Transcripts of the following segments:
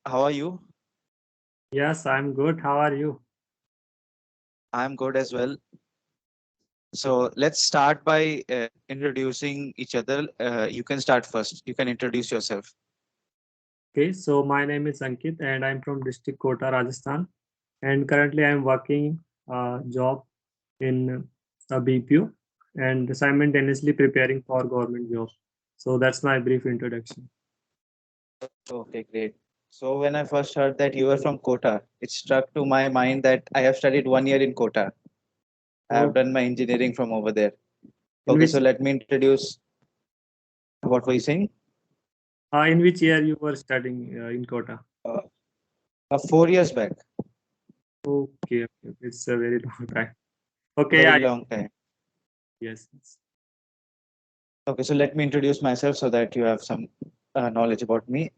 How are you? Yes, I'm good. How are you? I'm good as well. So let's start by introducing each other. You can start first. You can introduce yourself. Okay, so my name is Ankit and I'm from district Kota, Rajasthan. And currently I'm working job in a BPO and simultaneously preparing for government job. So that's my brief introduction. Okay, great. So when I first heard that you were from Kota, it struck to my mind that I have studied 1 year in Kota. I have So done my engineering from over there. in Okay, which so let me introduce. What were you saying? year you were studying in Kota? Uh, 4 years back. Okay, okay, it's a very long time. Okay, Very I long time. yes. Yes. Okay, so let me introduce myself so that you have some knowledge about me.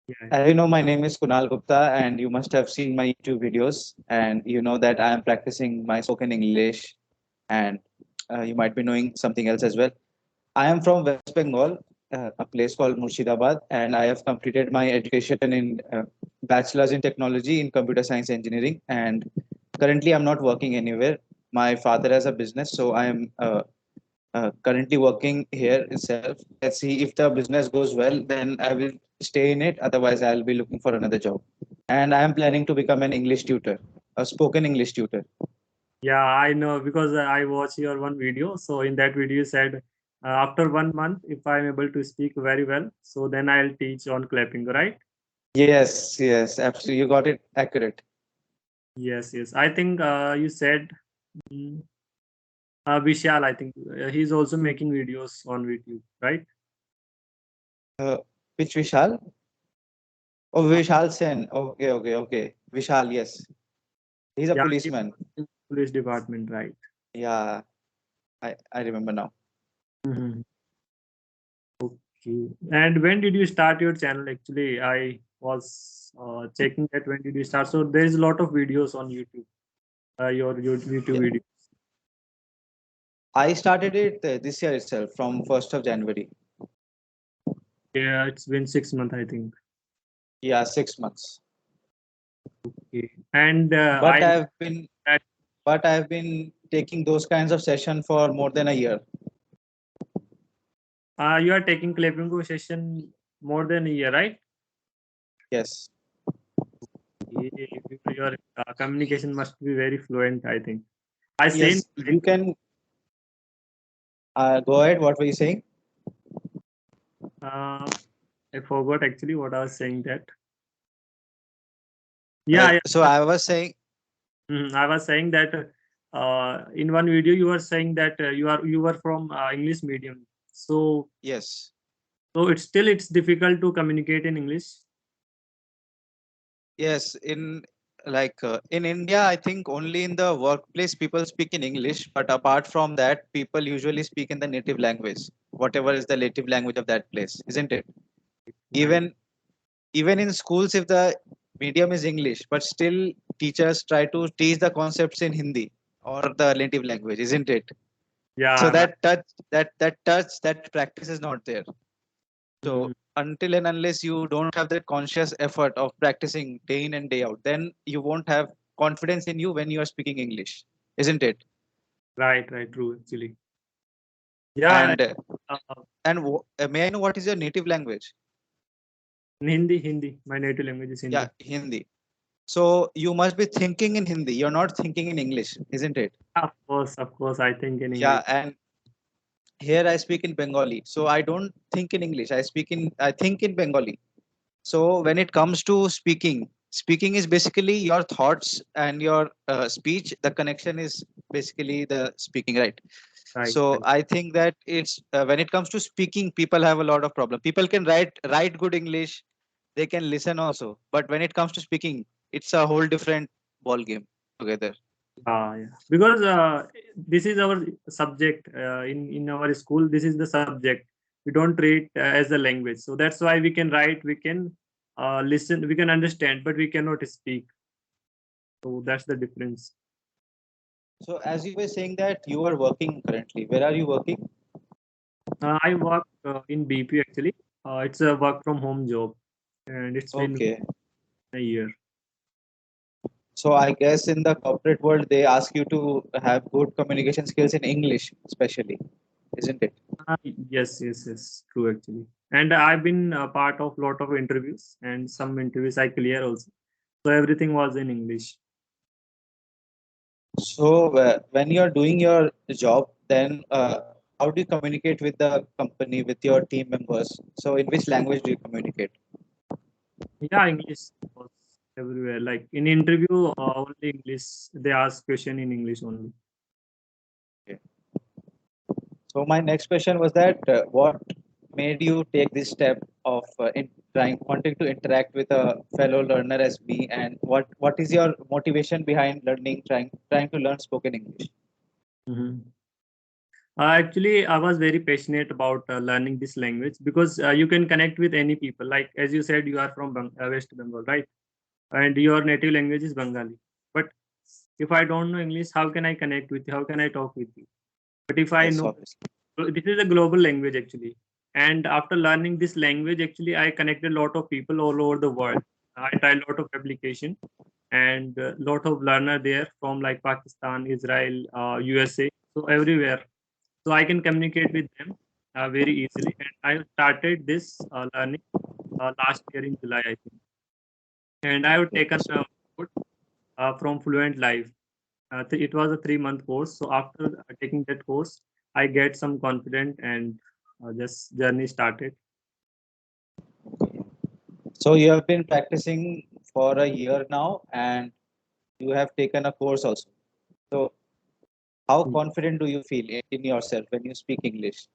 Yeah. As you know, my name is Kunal Gupta, and you must have seen my YouTube videos. And you know that I am practicing my spoken English, and you might be knowing something else as well. I am from West Bengal, a place called Murshidabad, and I have completed my education in bachelor's in technology in computer science engineering. And currently, I'm not working anywhere. My father has a business, so I am currently working here itself. Let's see if the business goes well, then I will stay in it. Otherwise, I'll be looking for another job. And I am planning to become an English tutor, a spoken English tutor. Yeah, I know because I watched your one video. So in that video, you said after 1 month, if I'm able to speak very well, so then I'll teach on clapping, right? Yes, yes, absolutely. You got it accurate. Yes, yes. I think you said mm, Vishal. I think he's also making videos on YouTube, right? Uh, which Vishal? Oh, Uh, Vishal Sen. Okay, okay, okay. Vishal, yes. He's a yeah, he's policeman. in police department, right? Yeah, I remember now. Mhm. Okay. And when did you start your channel? Actually, I was checking that when did you start. So there is a lot of videos on YouTube. Your YouTube Yeah. video. I started it this year itself from 1st of January. Yeah, it's been 6 months, I think. Yeah, 6 months. Okay. And But I know I've been that but I've been taking those kinds of session for more than a year. you are taking clapping session more than a year, right? Yes. Yeah, your communication must be very fluent, I think. I seen, Yes, you can go ahead. What were you saying? uh, I forgot actually what I was saying that. Yeah, So yeah. I was saying, I was saying that in one video you were saying that you were from English medium. So yes, it's difficult to communicate in English. yes. In India, I think only in the workplace people speak in English. But apart from that, people usually speak in the native language, whatever is the native language of that place, isn't it? Right. Even even in schools, if the medium is English, but still teachers try to teach the concepts in Hindi or the native language, isn't it? So Yeah, right. that practice is not there. So Mhm. until and unless you don't have that conscious effort of practicing day in and day out, then you won't have confidence in you when you are speaking English, isn't it? Right, right, true actually. Yeah, And uh, may I know what is your native language? in Hindi. My native language is Yeah, Hindi. Hindi. So you must be thinking in Hindi. You're not thinking in English, isn't it? Of course, I think in English. Yeah, and here I speak in Bengali. So I don't think in English. I think in Bengali. So when it comes to speaking is basically your thoughts and your speech. The connection is basically the speaking, right? Right, So right. I think that it's when it comes to speaking, people have a lot of problem. People can write good English, they can listen also, but when it comes to speaking, it's a whole different ball game together. Yeah. Because this is our subject in our school. This is the subject. We don't treat as a language. So that's why we can write, we can listen, we can understand, but we cannot speak. So that's the difference. So as you were saying that you are working currently, where are you working? I work in BP actually. It's a work from home job. and it's been Okay. a year. So I guess in the corporate world, they ask you to have good communication skills in English, especially, isn't it? Yes, true actually. And I've been a part of lot of interviews, and some interviews I clear also. So everything was in English. So when you're doing your job, then how do you communicate with the company, with your team members? So in which language do you communicate? Yeah, English was everywhere. Like in interview, only English. They ask question in English only. Okay. So my next question was that what made you take this step of wanting to interact with a fellow learner as me, and what is your motivation behind trying to learn spoken English? Mhm. Actually, I was very passionate about learning this language because you can connect with any people. Like as you said, you are from West Bengal, right? And your native language is Bengali. But if I don't know English, how can I connect with you? How can I talk with you? But if I Yes, know, obviously. so this is a global language actually. And after learning this language, actually, I connected a lot of people all over the world. I tried a lot of application and a lot of learner there from like Pakistan, Israel, USA, so everywhere. So I can communicate with them very easily. And I started this learning last year in July, I think. And I have Okay. taken a course from Fluent Live. It was a 3 month course. So after taking that course, I get some confidence and this journey started. So you have been practicing for a year now, and you have taken a course also. So how confident do you feel in yourself when you speak English?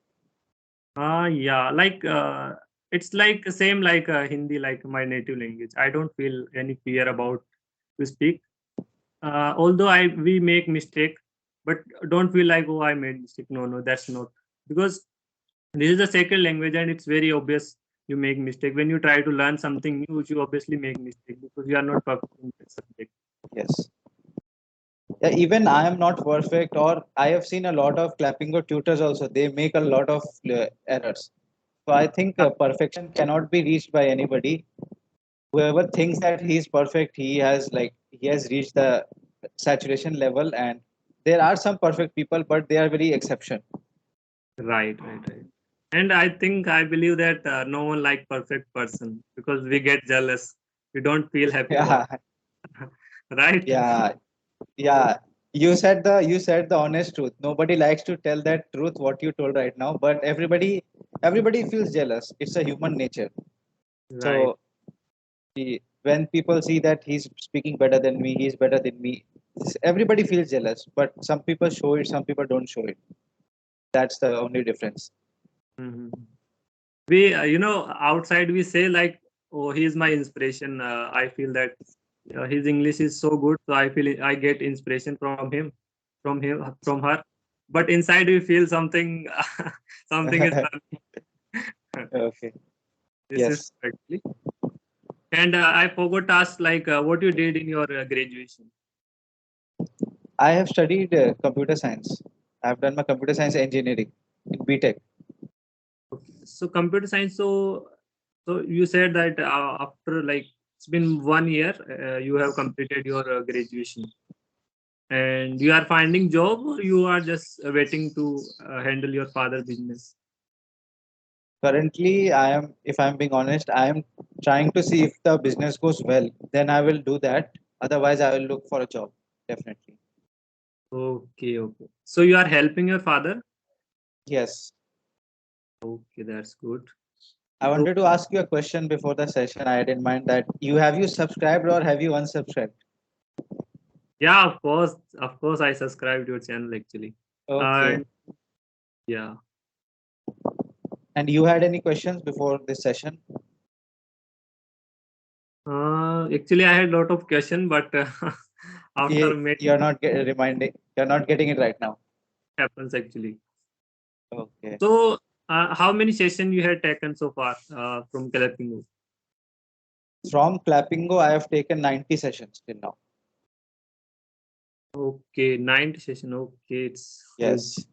Yeah, like it's like same like Hindi, like my native language. I don't feel any fear about to speak. Although I we make mistake, but don't feel like oh I made mistake. No, that's not because this is the second language and it's very obvious you make mistake when you try to learn something new. You obviously make mistake because you are not perfect in that subject. Yes. Yeah, even I am not perfect, or I have seen a lot of Clappingo tutors also. They make a lot of errors. So I think perfection cannot be reached by anybody. Whoever thinks that he is perfect, he has reached the saturation level. And there are some perfect people, but they are very exception. Right. And I think I believe that no one like perfect person because we get jealous. We don't feel happy about Yeah, right. yeah, yeah. You said the honest truth. Nobody likes to tell that truth what you told right now, but everybody feels jealous. It's a human nature. Right. So when people see that he's speaking better than me, he's better than me, everybody feels jealous. But some people show it, some people don't show it. That's the only difference. Mhm. We outside we say like oh he is my inspiration. I feel that his English is so good, so I feel I get inspiration from her. But inside we feel something something is wrong. Okay. This is Yes. actually. And I forgot to ask like what you did in your graduation. I have studied computer science. I've done my computer science engineering in BTech. Okay. So computer science. So you said that after like it's been 1 year, you have completed your graduation, and you are finding job, or you are just waiting to handle your father business. Currently, if I'm being honest, I am trying to see if the business goes well. Then I will do that. Otherwise, I will look for a job. Definitely. Okay. So you are helping your father. Yes. Okay, that's good. I So wanted to ask you a question before the session. I didn't mind that. You subscribed or have you unsubscribed? yeah, of course, I subscribed your channel actually, Okay. and yeah. And you had any questions before this session? Actually, I had a lot of question, but after many You're not getting it right now. happens actually. Okay. So, how many sessions you had taken so far from Calapingo? From Clappingo, I have taken 90 sessions till now. Okay, 9 session. Okay, it's good. Yes.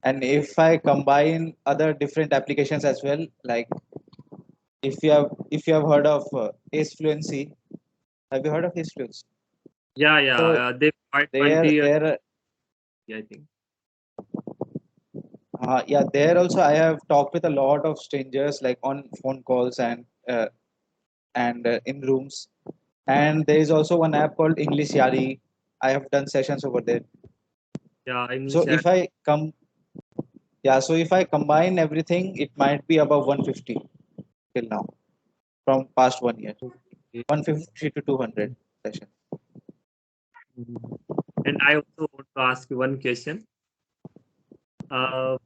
And if I combine other different applications as well, like if you have heard of Ace Fluency, have you heard of Ace Fluency? Yeah. So They provide 20 there years, there I think. yeah, there also I have talked with a lot of strangers like on phone calls and in rooms. And there is also one app called English Yari. I have done sessions over there. Yeah, So English. if I come, yeah, so if I combine everything, it might be above 150 till now from past 1 year. Okay. 150 to 200 sessions. Mhm. And I also want to ask you one question. Uh,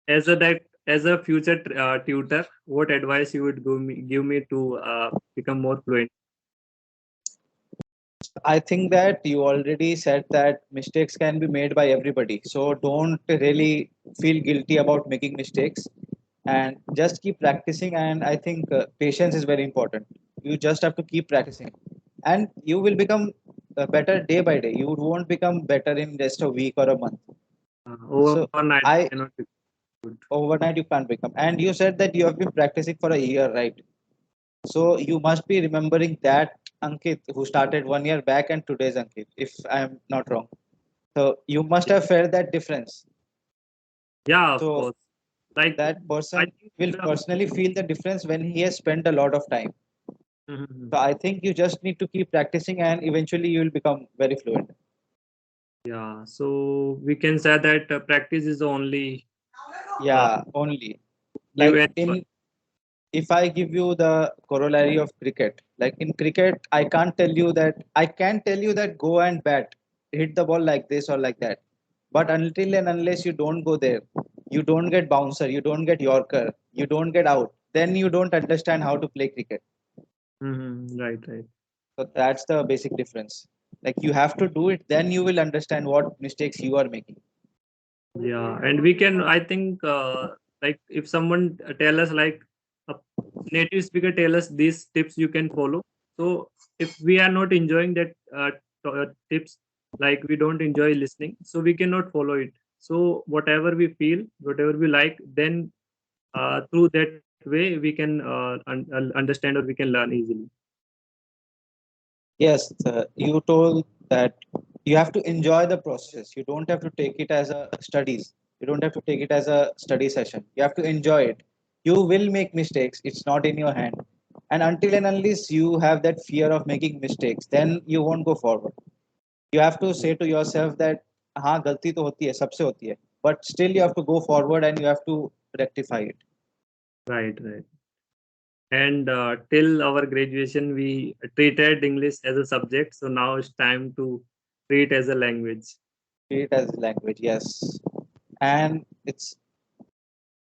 as a future tutor, what advice you would give me to become more fluent? I think that you already said that mistakes can be made by everybody. So don't really feel guilty about making mistakes and just keep practicing. And I think patience is very important. You just have to keep practicing and you will become better day by day. You won't become better in just a week or a month. So Overnight I cannot be good. overnight you can't become. And you said that you have been practicing for a year, right? So you must be remembering that Ankit who started 1 year back and today's Ankit, if I'm not wrong. So you must Yeah, have felt that difference. yeah, of So course. Like that I person think will personally feel the difference when he has spent a lot of time. Mhm. So I think you just need to keep practicing and eventually you will become very fluent. Yeah. So we can say that practice is the only uh, Yeah, only. give Like anyone. in if I give you the corollary of cricket, like in cricket, I can tell you that go and bat, hit the ball like this or like that. But until and unless you don't go there, you don't get bouncer, you don't get Yorker, you don't get out, then you don't understand how to play cricket. Right, right. So that's the basic difference. Like you have to do it, then you will understand what mistakes you are making. Yeah, and we can. I think like if someone tell us like a native speaker tell us these tips you can follow. So if we are not enjoying that tips, like we don't enjoy listening, so we cannot follow it. So whatever we feel, whatever we like, then through that way we can understand or we can learn easily. Yes, you told that you have to enjoy the process. You don't have to take it as a studies. You don't have to take it as a study session. You have to enjoy it. You will make mistakes. It's not in your hand. And until and unless you have that fear of making mistakes, then you won't go forward. You have to say to yourself that हाँ गलती तो होती है सबसे होती है but still you have to go forward and you have to rectify it. Right, right. And till our graduation, we treated English as a subject. So now it's time to treat as a language. Treat it as language, yes. And it's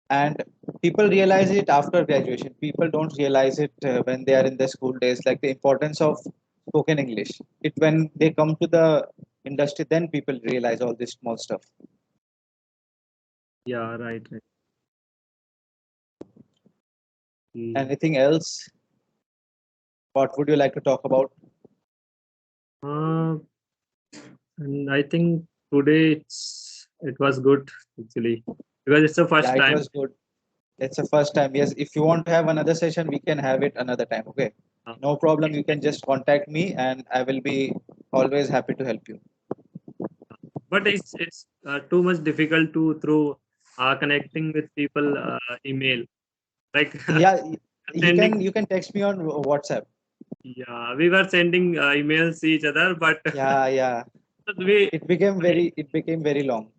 and people realize it after graduation. People don't realize it when they are in the school days, like the importance of spoken English. It when they come to the industry, then people realize all this small stuff. Yeah, right, right. Mm. Anything else? What would you like to talk about? Uh, and I think today it was good actually because it's the Yeah, first it time. was good. It's the first time. Yes, if you want to have another session, we can have it another time. Okay, Uh, no problem. You can just contact me, and I will be always happy to help you. but it's too much difficult to through connecting with people email like Yeah, sending. you can text me on WhatsApp. Yeah, we were sending emails each other, but Yeah, yeah. we. It became very long.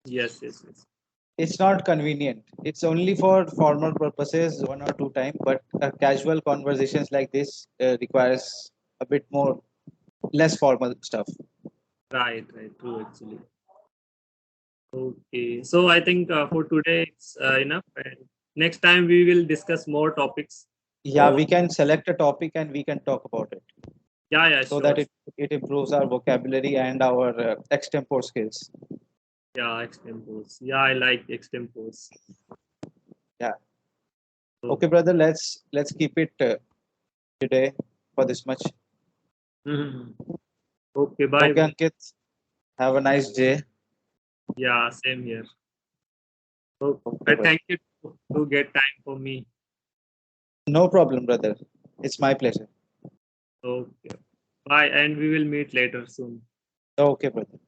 Yes, yes, yes. It's not convenient. It's only for formal purposes, one or two time, but casual conversations like this requires a bit more less formal stuff. Right, right, true actually. Okay, so I think for today it's enough, and next time we will discuss more topics. Yeah, So we can select a topic and we can talk about it yeah, yeah, so sure. that it improves our vocabulary and our extempore skills. Yeah, extempos. Yeah, I like extempos. Yeah. So, Okay, brother. Let's keep it today for this much. mhm. Okay, bye. Okay, Ankit. Have a nice day. Yeah, same here. So Okay, I bye. thank you to get time for me. No problem, brother. It's my pleasure. Okay. Bye, and we will meet later soon. Okay, brother.